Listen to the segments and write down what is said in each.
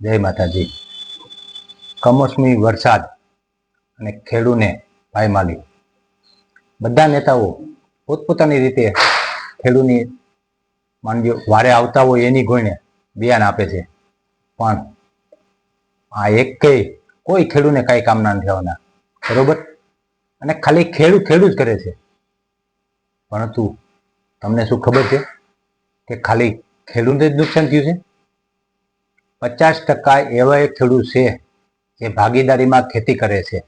જય માતાજી। કમોસમી વરસાદ અને ખેડૂને પાયમાલી, બધા નેતાઓ પોતપોતાની રીતે ખેડૂની માનજો વારે આવતા હોય એની ગોઈને બયાન આપે છે, પણ આ એકેય કોઈ ખેડૂને કાંઈ કામના નથી આવવાના, બરોબર। અને ખાલી ખેડૂત જ કરે છે, પરંતુ તમને શું ખબર છે કે ખાલી ખેડૂતને જ નુકસાન થયું છે? 50% એવા ખેડૂત છે જે ભાગીદારીમાં ખેતી કરે છે,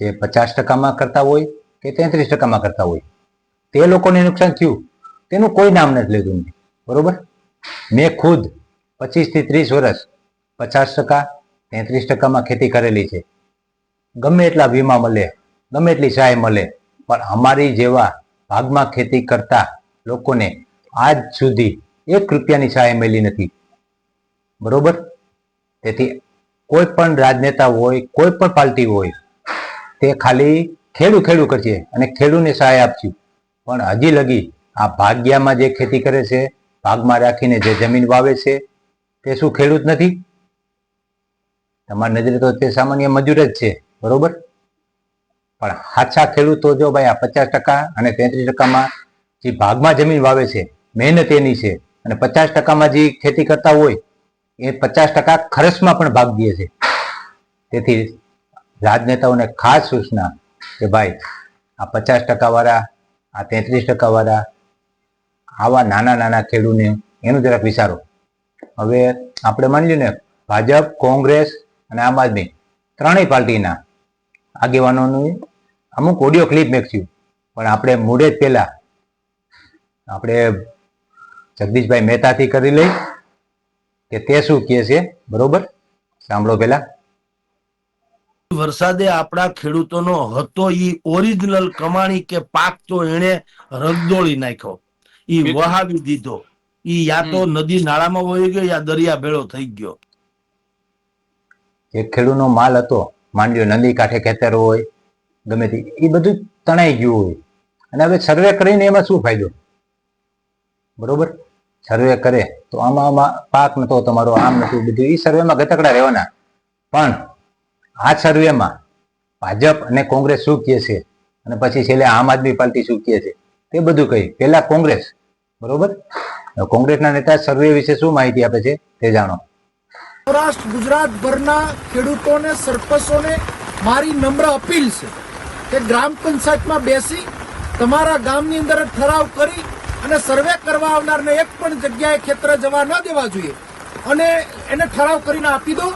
જે 50%માં કરતા હોય કે 33%માં કરતા હોય, તે લોકોને નુકસાન થયું તેનું કોઈ નામ નથી લેતું, બરોબર। મેં ખુદ 25 થી 30 વર્ષ 50% 33%માં ખેતી કરેલી છે। ગમે એટલા વીમા મળે, ગમે એટલી સહાય મળે, પણ અમારી જેવા ભાગમાં ખેતી કરતા લોકોને આજ સુધી 1 રૂપિયાની સહાય મળી નથી, બરોબર। તેથી કોઈ પણ રાજનેતા હોય, કોઈ પણ પાર્ટી હોય, તે ખાલી ખેડૂ કરશે અને ખેડૂને સહાય આપશે, પણ હજી લગી આ ભાગ્યામાં જે ખેતી કરે છે, ભાગમાં રાખીને જે જમીન વાવે છે, તે શું ખેડૂત નથી? તમારી નજરે તો તે સામાન્ય મજૂર જ છે, બરોબર। પણ સાચા ખેડૂતો જો ભાઈ આ 50% અને 33%માં જે ભાગમાં જમીન વાવે છે, મહેનત એની છે, અને 50%માં જે ખેતી કરતા હોય એ 50% ખર્ચમાં પણ ભાગ દે છે। તેથી રાજનેતાઓને ખાસ સૂચના કે ભાઈ આ 50% વાળા, આ 33% વાળા, આવા નાના ખેડૂને એનું જરાક વિચારો। હવે આપણે માની લ્યો ને, ભાજપ, કોંગ્રેસ અને આમ આદમી ત્રણેય પાર્ટીના આગેવાનોનું અમુક ઓડિયો ક્લિપ મેક્યું, પણ આપણે મૂળે જ પહેલા આપણે જગદીશભાઈ મહેતાથી કરી લઈ કે તે શું કહે છે, બરોબર? સાંભળો પેલા। વરસાદે આપણા ખેડૂતોનો હતો ઈ ઓરિજિનલ કમાણી કે પાક તો એને રગદોળી નાખ્યો, ઈ વહાવી દીધો, ઈ યા તો નદી નાળામાં વહી ગયો યા દરિયા ભેળો થઈ ગયો। જે ખેડૂતનો માલ હતો, માની લો નદી કાંઠે ખેતર હોય, ગમે તે, એ બધું તણાઈ ગયું હોય, અને હવે સર્વે કરીને એમાં શું ફાયદો, બરોબર? સર્વે કરે તો આમાં પાક નતો તમારો, આમ નતું, બધું એ સર્વેમાં ગતકડા રહેવાના। પણ આ સર્વેમાં ભાજપ અને કોંગ્રેસ શું કહે છે, અને પછી છેલ્લે આમ આદમી પાર્ટી શું કહે છે, તે બધું કહી પેલા કોંગ્રેસ, બરોબર? કોંગ્રેસના નેતા સર્વે વિશે શું માહિતી આપે છે તે જાણો। સૌરાષ્ટ્ર ગુજરાત ભરના ખેડૂતોને, સરપંચોને મારી નમ્ર અપીલ છે કે ગ્રામ પંચાયતમાં બેસી તમારા ગામની અંદર ઠરાવ કરી અને સર્વે કરવા આવનારને એક પણ જગ્યાએ ખેતર જવા ન દેવા જોઈએ, અને એને ઠરાવ કરીને આપી દો।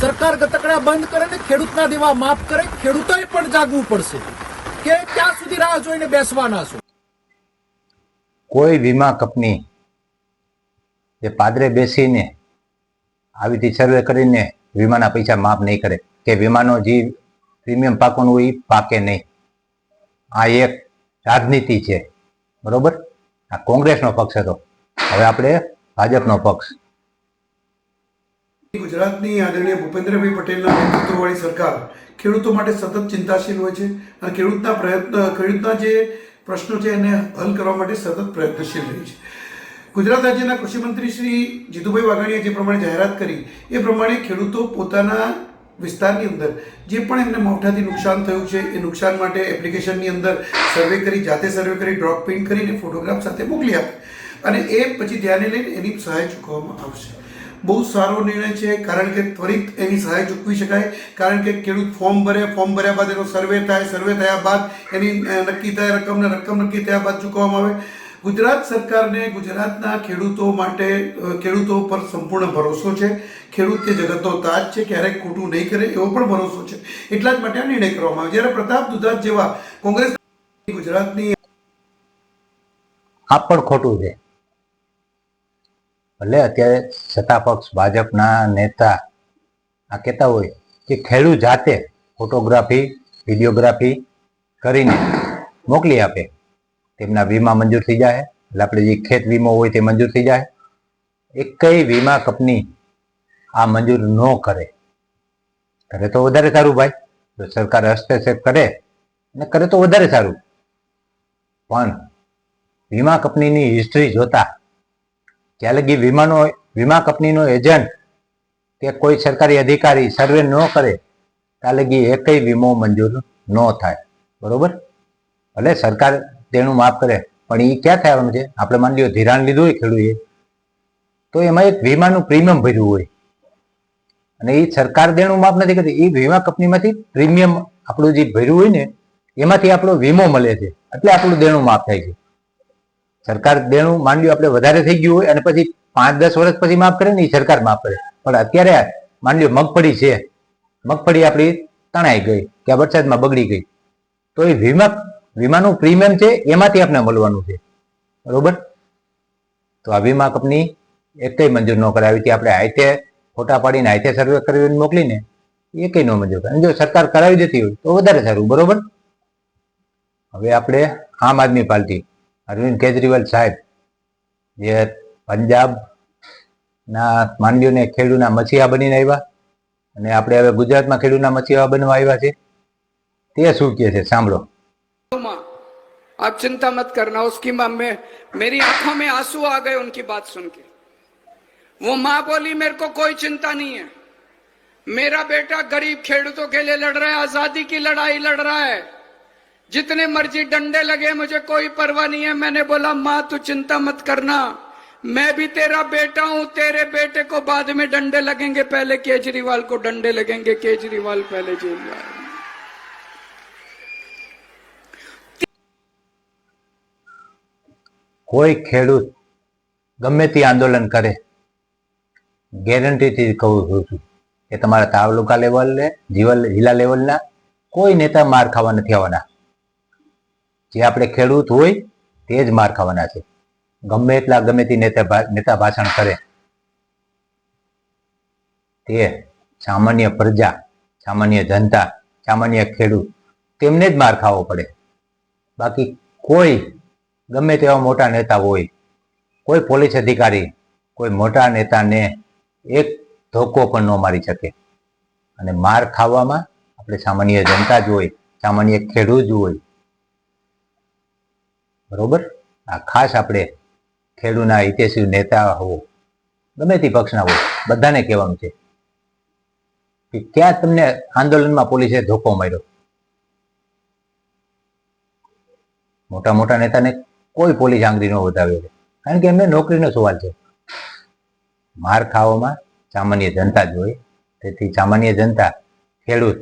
સરકાર ગતકડા બંધ કરે ને ખેડૂતના દેવા માફ કરે। ખેડૂતોએ પણ જાગવું પડશે કે ક્યાં સુધી રાહ જોઈને બેસવાના છો। કોઈ વીમા કંપની જે પાદરે બેસીને આવી રીતે સર્વે કરીને વીમાના પૈસા માફ નહીં કરે, કે વીમાનો જે પ્રીમિયમ પાકવાનું હોય એ પાકે નહીં। આ એક રાજનીતિ છે, બરોબર? આ કોંગ્રેસનો પક્ષ હતો, હવે આપણે ભાજપનો પક્ષ। ગુજરાતની આદરણીય ભૂપેન્દ્રભાઈ પટેલના નેતૃત્વવાળી સરકાર ખેડૂતો માટે સતત ચિંતાશીલ હોય છે, અને ખેડૂતના જે પ્રશ્નો છે એને હલ કરવા માટે સતત પ્રયત્નશીલ રહી છે। ગુજરાત રાજ્યના કૃષિમંત્રી શ્રી જીતુભાઈ વાઘાણીએ જે પ્રમાણે જાહેરાત કરી એ પ્રમાણે ખેડૂતો પોતાના વિસ્તારની અંદર જે પણ એમને માવઠાથી નુકસાન થયું છે એ નુકસાન માટે એપ્લિકેશનની અંદર સર્વે કરી, જાતે સર્વે કરી, ડ્રોપ પ્રિન્ટ કરીને ફોટોગ્રાફ સાથે મોકલી આપે, અને એ પછી ધ્યાને લઈને એની સહાય ચૂકવવામાં આવશે। બહુ સારો નિર્ણય છે, કારણ કે ત્વરિત એની સહાય ચૂકવી શકાય, કારણ કે ખેડૂત ફોર્મ ભર્યા બાદ એનો સર્વે થાય, સર્વે થયા બાદ એની નક્કી થાય રકમ નક્કી થયા બાદ ચૂકવવામાં આવે। ગુજરાત સરકારને ગુજરાતના ખેડૂતો પર સંપૂર્ણ ભરોસો છે। ખેડૂત તે જગતનો તાજ છે, ક્યારેક ખોટું નહીં કરે એવો પણ ભરોસો છે, એટલા જ માટે આ નિર્ણય કરવામાં આવ્યો। જ્યારે પ્રતાપ દુધાત જેવા કોંગ્રેસ ગુજરાતની આ પણ ખોટું છે। ભલે અત્યારે સત્તા પક્ષ ભાજપના નેતા આ કહેતા હોય કે ખેડૂત જાતે ફોટોગ્રાફી, વિડીયોગ્રાફી કરીને મોકલી આપે, તેમના વીમા મંજૂર થઈ જાય, એટલે આપણે જે ખેત વીમો હોય તે મંજૂર થઈ જાય। એકેય વીમા કંપની આ મંજૂર ન કરે તો વધારે સારું ભાઈ, જો સરકાર હસ્તક્ષેપ કરે ને કરે તો વધારે સારું। પણ વીમા કંપનીની હિસ્ટ્રી જોતા, ત્યાં લગી વીમા કંપનીનો એજન્ટ કે કોઈ સરકારી અધિકારી સર્વે ન કરે ત્યાં લગી એકય વીમો મંજૂર ન થાય. બરોબર, ભલે સરકાર તેનું માફ કરે પણ એ ક્યાં થવાનું છે? આપણે માની લ્યો ધિરાણ લીધું હોય ખેડૂએ, તો એમાં એક વીમાનું પ્રીમિયમ ભર્યું હોય અને એ સરકાર દેણું માફ નથી કરતી, એ વીમા કંપનીમાંથી પ્રીમિયમ આપણું જે ભર્યું હોય ને એમાંથી આપણો વીમો મળે છે, એટલે આપણું દેણું માફ થાય છે. સરકાર દેણું માની લ્યો આપણે વધારે થઈ ગયું હોય અને પછી 5-10 વર્ષ પછી માફ કરે ને એ સરકાર માફ કરે. પણ અત્યારે માની લ્યો મગફળી છે, મગફળી આપણી તણાઈ ગઈ કે વરસાદમાં બગડી ગઈ, તો એ વીમાનું પ્રીમિયમ છે એમાંથી આપણે મળવાનું છે. બરોબર, તો આ વીમા કંપની એકય મંજૂર ન કરે. આવી રીતે આપણે હાથે ફોટા પાડીને હાથે સર્વે કરીને મોકલીને એકય ન મંજૂર કરે. જો સરકાર કરાવી દેતી હોય તો વધારે સારું. બરોબર, હવે આપણે આમ આદમી પાર્ટી અરવિંદ કેજરીવાલ સાહેબ જે પંજાબના માંડવીઓને ખેડૂના મસીહા બનીને આવ્યા અને આપણે હવે ગુજરાતમાં ખેડૂના મસીહા બનવા આવ્યા છે, તે શું કહે છે સાંભળો. आप चिंता मत करना, उसकी माँ में मेरी आंखों में आंसू आ गए उनकी बात सुन के. वो माँ बोली मेरे को कोई चिंता नहीं है, मेरा बेटा गरीब खेडूतों के लिए लड़ रहा है, आजादी की लड़ाई लड़ रहा है, जितने मर्जी डंडे लगे मुझे कोई परवाह नहीं है. मैंने बोला माँ तू चिंता मत करना, मैं भी तेरा बेटा हूं, तेरे बेटे को बाद में डंडे लगेंगे, पहले केजरीवाल को डंडे लगेंगे, केजरीवाल पहले जेल जाएगा. કોઈ ખેડૂત ગમે તે આંદોલન કરે, ગેરંટીથી કહું છું કે તમારા તાલુકા લેવલે જિલ્લા લેવલના કોઈ નેતા માર ખાવા નથી આવવાના. જે આપણે ખેડૂત હોય તે જ માર ખાવાના છે. ગમે તે નેતા ભાષણ કરે, તે સામાન્ય પ્રજા, સામાન્ય જનતા, સામાન્ય ખેડૂત તેમને જ માર ખાવો પડે. બાકી કોઈ ગમે તેવા મોટા નેતા હોય, કોઈ પોલીસ અધિકારી કોઈ મોટા નેતાને એક ધોકો પણ ન મારી શકે. અને માર ખાવામાં આપણે સામાન્ય જનતા જ હોય, સામાન્ય ખેડૂત જ હોય. બરોબર, આ ખાસ આપણે ખેડૂતના હિતેશી નેતા હો, ગમે તે પક્ષના હોય, બધાને કહેવાનું છે કે ક્યાં તમને આંદોલનમાં પોલીસે ધોકો માર્યો. મોટા મોટા નેતાને કોઈ પોલીસ આંગળી ન વધાવે, કારણ કે એમને નોકરીનો સવાલ છે. માર ખાવામાં સામાન્ય જનતા જ હોય. તેથી સામાન્ય જનતા, ખેડૂત,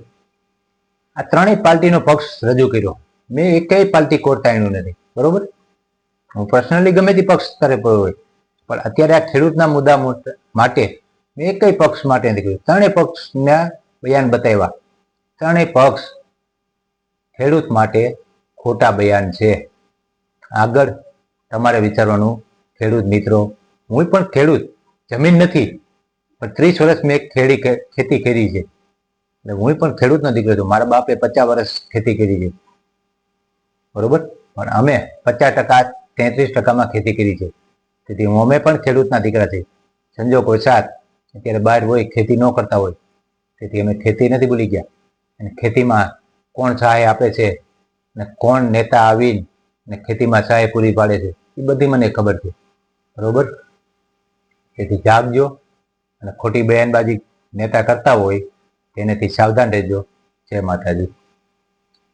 આ ત્રણેય પાર્ટીનો પક્ષ રજૂ કર્યો. મેં એકય પાર્ટી કોર્ટ તાણ્યું નથી. બરોબર, હું પર્સનલી ગમે તે પક્ષ કરે હોય, પણ અત્યારે આ ખેડૂતના મુદ્દા માટે મેં એકય પક્ષ માટે નથી કર્યું. ત્રણેય પક્ષના બયાન બતાવ્યા. ત્રણેય પક્ષ ખેડૂત માટે ખોટા બયાન છે. આગળ તમારે વિચારવાનું ખેડૂત મિત્રો. હું પણ ખેડૂત, જમીન નથી પણ 30 વર્ષ મેં ખેતી કરી છે. એટલે હું પણ ખેડૂતનો દીકરો છું. મારા બાપે 50 વર્ષ ખેતી કરી છે. બરોબર, પણ અમે 50%, 33%માં ખેતી કરી છે. તેથી અમે પણ ખેડૂતના દીકરા છીએ. સંજોગ વસાત અત્યારે બહાર હોય, ખેતી ન કરતા હોય, તેથી અમે ખેતી નથી ભૂલી ગયા. અને ખેતીમાં કોણ સહાય આપે છે અને કોણ નેતા આવીને ને ખેતીમાં સહાય પૂરી પાડે છે એ બધી મને ખબર છે. બરોબર, તેથી જાગજો અને ખોટી બયાનબાજી નેતા કરતા હોય તેનાથી સાવધાન રહેજો. જય માતાજી.